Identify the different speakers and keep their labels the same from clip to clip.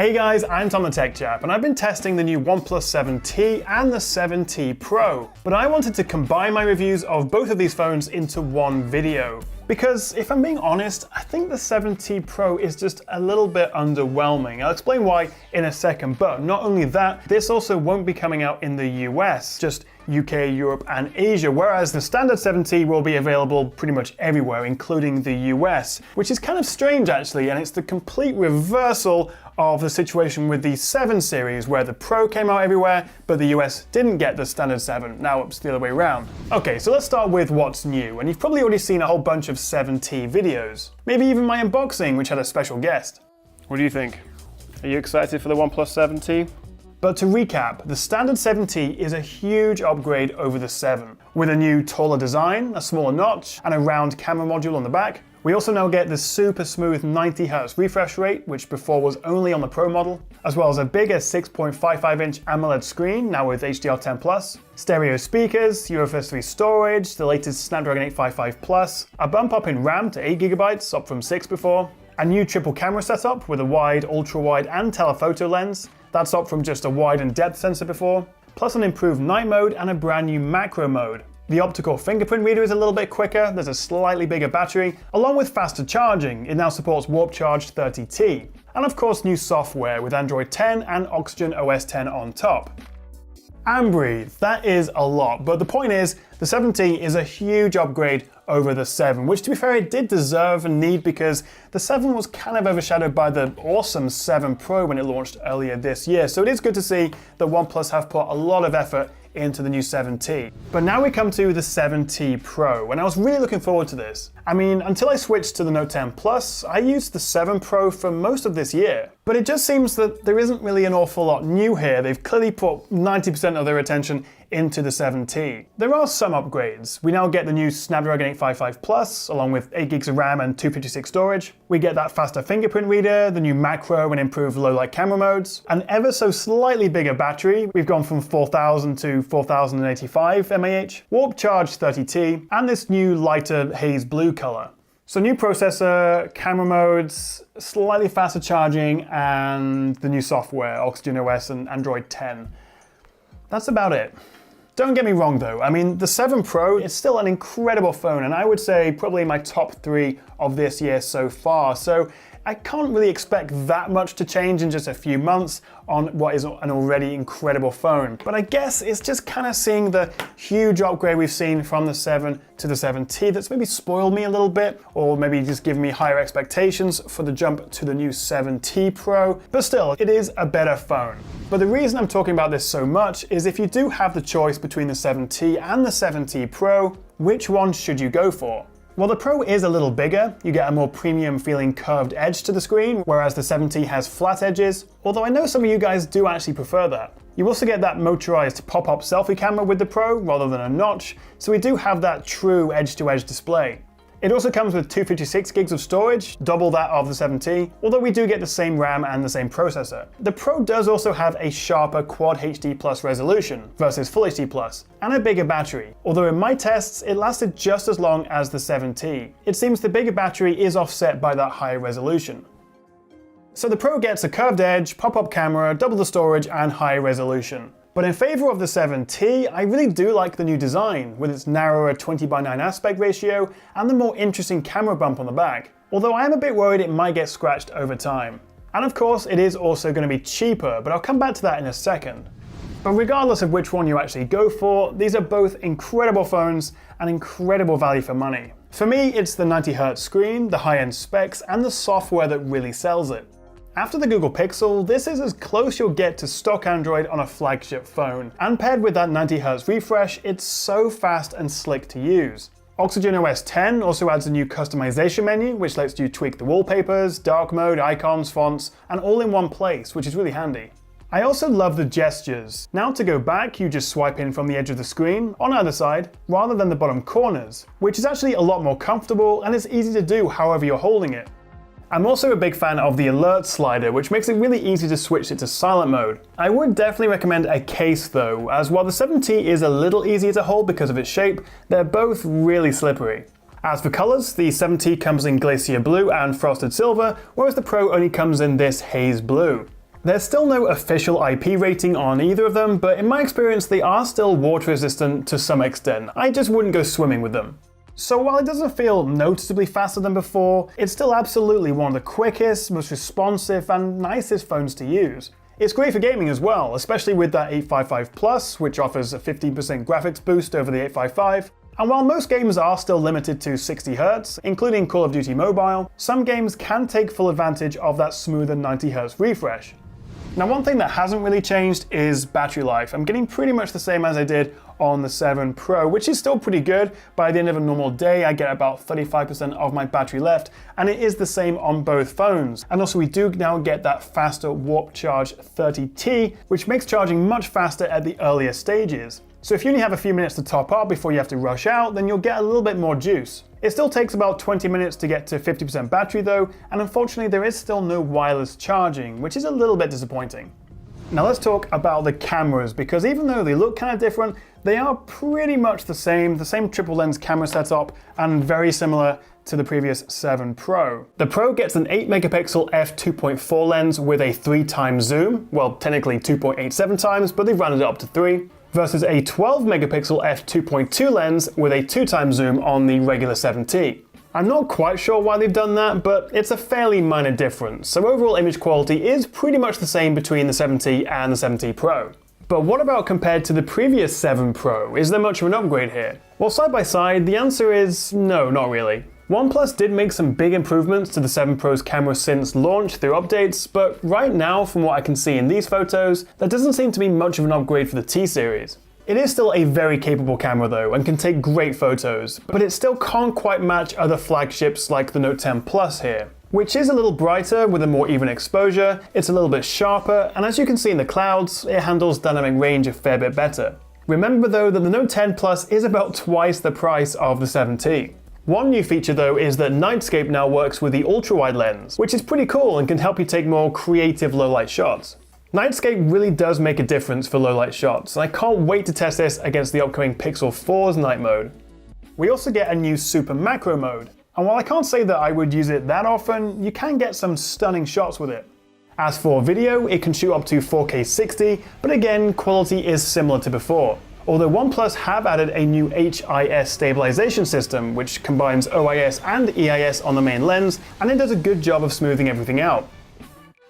Speaker 1: Hey guys, I'm Tom the Tech Chap, and I've been testing the new OnePlus 7T and the 7T Pro. But I wanted to combine my reviews of both of these phones into one video. Because if I'm being honest, I think the 7T Pro is just a little bit underwhelming. I'll explain why in a second, but not only that, this also won't be coming out in the US, just UK, Europe, and Asia, whereas the standard 7T will be available pretty much everywhere, including the US, which is kind of strange actually, and it's the complete reversal of the situation with the 7 series, where the Pro came out everywhere, but the US didn't get the standard 7. Now it's the other way around. Okay, so let's start with what's new, and you've probably already seen a whole bunch of 7T videos. Maybe even my unboxing, which had a special guest. What do you think? Are you excited for the OnePlus 7T? But to recap, the standard 7T is a huge upgrade over the 7. With a new taller design, a smaller notch, and a round camera module on the back. We also now get the super smooth 90Hz refresh rate, which before was only on the Pro model, as well as a bigger 6.55-inch AMOLED screen, now with HDR10+, stereo speakers, UFS 3 storage, the latest Snapdragon 855+, a bump up in RAM to 8GB, up from 6 before, a new triple camera setup with a wide, ultra-wide, and telephoto lens. That's up from just a wide and depth sensor before, plus an improved night mode and a brand new macro mode. The optical fingerprint reader is a little bit quicker, there's a slightly bigger battery, along with faster charging. It now supports Warp Charge 30T. And of course new software with Android 10 and Oxygen OS 10 on top. And breathe, that is a lot, but the point is, the 7T is a huge upgrade over the 7, which to be fair it did deserve and need because the 7 was kind of overshadowed by the awesome 7 Pro when it launched earlier this year, so it is good to see that OnePlus have put a lot of effort into the new 7T. But now we come to the 7T Pro, and I was really looking forward to this. I mean, until I switched to the Note 10 Plus, I used the 7 Pro for most of this year. But it just seems that there isn't really an awful lot new here. They've clearly put 90% of their attention into the 7T. There are some upgrades. We now get the new Snapdragon 855 Plus, along with 8GB of RAM and 256 storage. We get that faster fingerprint reader, the new macro and improved low light camera modes, an ever so slightly bigger battery. We've gone from 4000 to 4085 mAh, Warp Charge 30T, and this new lighter haze blue color. So new processor, camera modes, slightly faster charging, and the new software, Oxygen OS and Android 10. That's about it. Don't get me wrong though, I mean the 7 Pro is still an incredible phone, and I would say probably my top 3 of this year so far, so I can't really expect that much to change in just a few months on what is an already incredible phone. But I guess it's just kind of seeing the huge upgrade we've seen from the 7 to the 7T that's maybe spoiled me a little bit, or maybe just given me higher expectations for the jump to the new 7T Pro. But still, it is a better phone. But the reason I'm talking about this so much is if you do have the choice between the 7T and the 7T Pro, which one should you go for? Well, the Pro is a little bigger, you get a more premium feeling curved edge to the screen, whereas the 7T has flat edges, although I know some of you guys do actually prefer that. You also get that motorized pop-up selfie camera with the Pro rather than a notch, so we do have that true edge-to-edge display. It also comes with 256GB of storage, double that of the 7T, although we do get the same RAM and the same processor. The Pro does also have a sharper Quad HD Plus resolution versus Full HD Plus, and a bigger battery, although in my tests it lasted just as long as the 7T. It seems the bigger battery is offset by that higher resolution. So the Pro gets a curved edge, pop-up camera, double the storage, and higher resolution. But in favor of the 7T, I really do like the new design, with its narrower 20:9 aspect ratio and the more interesting camera bump on the back, although I am a bit worried it might get scratched over time. And of course, it is also going to be cheaper, but I'll come back to that in a second. But regardless of which one you actually go for, these are both incredible phones and incredible value for money. For me, it's the 90Hz screen, the high-end specs, and the software that really sells it. After the Google Pixel, this is as close you'll get to stock Android on a flagship phone, and paired with that 90Hz refresh, it's so fast and slick to use. Oxygen OS 10 also adds a new customization menu, which lets you tweak the wallpapers, dark mode, icons, fonts, and all in one place, which is really handy. I also love the gestures. Now to go back, you just swipe in from the edge of the screen, on either side, rather than the bottom corners, which is actually a lot more comfortable and it's easy to do however you're holding it. I'm also a big fan of the alert slider, which makes it really easy to switch it to silent mode. I would definitely recommend a case though, as while the 7T is a little easier to hold because of its shape, they're both really slippery. As for colours, the 7T comes in Glacier Blue and Frosted Silver, whereas the Pro only comes in this Haze Blue. There's still no official IP rating on either of them, but in my experience they are still water resistant to some extent. I just wouldn't go swimming with them. So while it doesn't feel noticeably faster than before, it's still absolutely one of the quickest, most responsive and nicest phones to use. It's great for gaming as well, especially with that 855 Plus, which offers a 15% graphics boost over the 855. And while most games are still limited to 60Hz, including Call of Duty Mobile, some games can take full advantage of that smoother 90Hz refresh. Now, one thing that hasn't really changed is battery life. I'm getting pretty much the same as I did on the 7 Pro, which is still pretty good. By the end of a normal day, I get about 35% of my battery left, and it is the same on both phones. And also we do now get that faster Warp Charge 30T, which makes charging much faster at the earlier stages. So if you only have a few minutes to top up before you have to rush out, then you'll get a little bit more juice. It still takes about 20 minutes to get to 50% battery though, and unfortunately there is still no wireless charging, which is a little bit disappointing. Now let's talk about the cameras, because even though they look kind of different, they are pretty much the same triple lens camera setup and very similar to the previous 7 Pro. The Pro gets an 8 megapixel f2.4 lens with a 3x zoom, well technically 2.87 times, but they've rounded it up to 3. Versus a 12 megapixel f2.2 lens with a 2x zoom on the regular 7T. I'm not quite sure why they've done that, but it's a fairly minor difference, so overall image quality is pretty much the same between the 7T and the 7T Pro. But what about compared to the previous 7 Pro? Is there much of an upgrade here? Well, side by side, the answer is no, not really. OnePlus did make some big improvements to the 7 Pro's camera since launch through updates, but right now, from what I can see in these photos, there doesn't seem to be much of an upgrade for the T series. It is still a very capable camera though, and can take great photos, but it still can't quite match other flagships like the Note 10 Plus here, which is a little brighter with a more even exposure, it's a little bit sharper, and as you can see in the clouds, it handles dynamic range a fair bit better. Remember though that the Note 10 Plus is about twice the price of the 7T. One new feature though is that Nightscape now works with the ultra-wide lens, which is pretty cool and can help you take more creative low-light shots. Nightscape really does make a difference for low-light shots, and I can't wait to test this against the upcoming Pixel 4's night mode. We also get a new super macro mode, and while I can't say that I would use it that often, you can get some stunning shots with it. As for video, it can shoot up to 4K 60, but again, quality is similar to before. Although OnePlus have added a new HIS stabilization system, which combines OIS and EIS on the main lens, and it does a good job of smoothing everything out.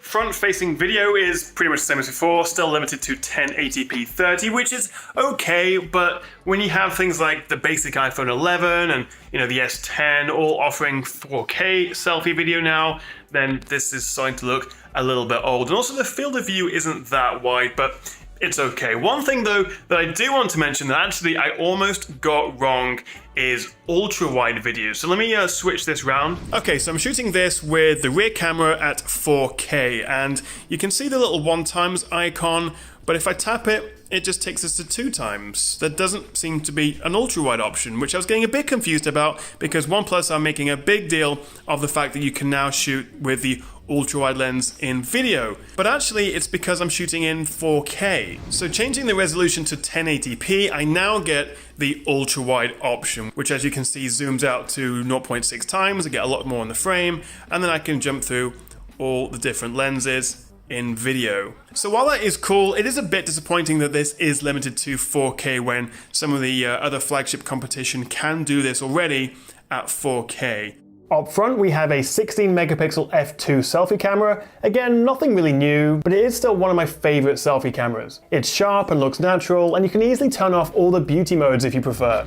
Speaker 1: Front-facing video is pretty much the same as before, still limited to 1080p 30, which is okay, but when you have things like the basic iPhone 11 and the S10 all offering 4K selfie video now, then this is starting to look a little bit old. And also the field of view isn't that wide, but it's okay. One thing though that I do want to mention that actually I almost got wrong is ultra-wide video. So let me switch this round. Okay, so I'm shooting this with the rear camera at 4K, and you can see the little 1x icon, but if I tap it, it just takes us to 2x. There doesn't seem to be an ultra-wide option, which I was getting a bit confused about because OnePlus are making a big deal of the fact that you can now shoot with the ultra-wide lens in video, but actually it's because I'm shooting in 4K. So changing the resolution to 1080p, I now get the ultra-wide option, which as you can see zooms out to 0.6 times. I get a lot more in the frame, and then I can jump through all the different lenses in video. So while that is cool, it is a bit disappointing that this is limited to 4K when some of the other flagship competition can do this already at 4K. Up front, we have a 16 megapixel f2 selfie camera. Again, nothing really new, but it is still one of my favorite selfie cameras. It's sharp and looks natural, and you can easily turn off all the beauty modes if you prefer.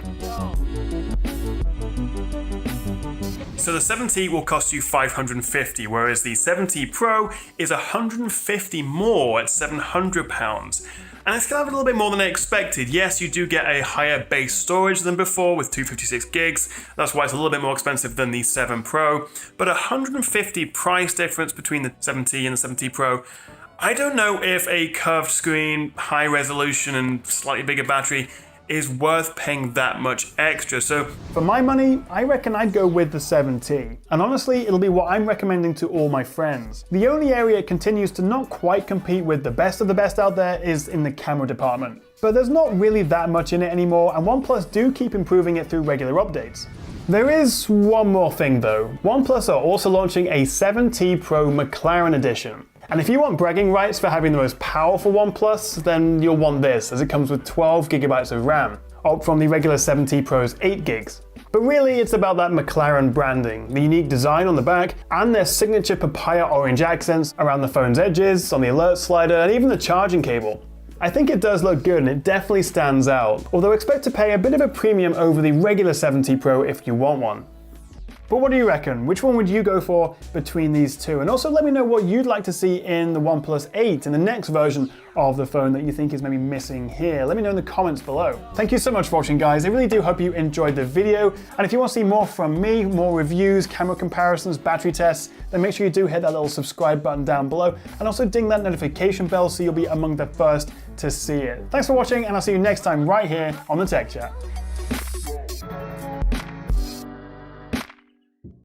Speaker 1: So the 7T will cost you $550, whereas the 7T Pro is $150 more at £700. And it's going to have a little bit more than I expected. Yes, you do get a higher base storage than before with 256 gigs. That's why it's a little bit more expensive than the 7 Pro. But $150 price difference between the 7T and the 7T Pro. I don't know if a curved screen, high resolution and slightly bigger battery is worth paying that much extra. So for my money, I reckon I'd go with the 7T. And honestly, it'll be what I'm recommending to all my friends. The only area it continues to not quite compete with the best of the best out there is in the camera department. But there's not really that much in it anymore, and OnePlus do keep improving it through regular updates. There is one more thing though. OnePlus are also launching a 7T Pro McLaren edition. And if you want bragging rights for having the most powerful OnePlus, then you'll want this, as it comes with 12 gigabytes of RAM, up from the regular 7T Pro's 8 gigs. But really, it's about that McLaren branding, the unique design on the back, and their signature papaya orange accents around the phone's edges, on the alert slider, and even the charging cable. I think it does look good and it definitely stands out, although expect to pay a bit of a premium over the regular 7T Pro if you want one. But what do you reckon? Which one would you go for between these two? And also let me know what you'd like to see in the OnePlus 8, in the next version of the phone that you think is maybe missing here. Let me know in the comments below. Thank you so much for watching, guys. I really do hope you enjoyed the video. And if you want to see more from me, more reviews, camera comparisons, battery tests, then make sure you do hit that little subscribe button down below and also ding that notification bell so you'll be among the first to see it. Thanks for watching, and I'll see you next time right here on the Tech Chat.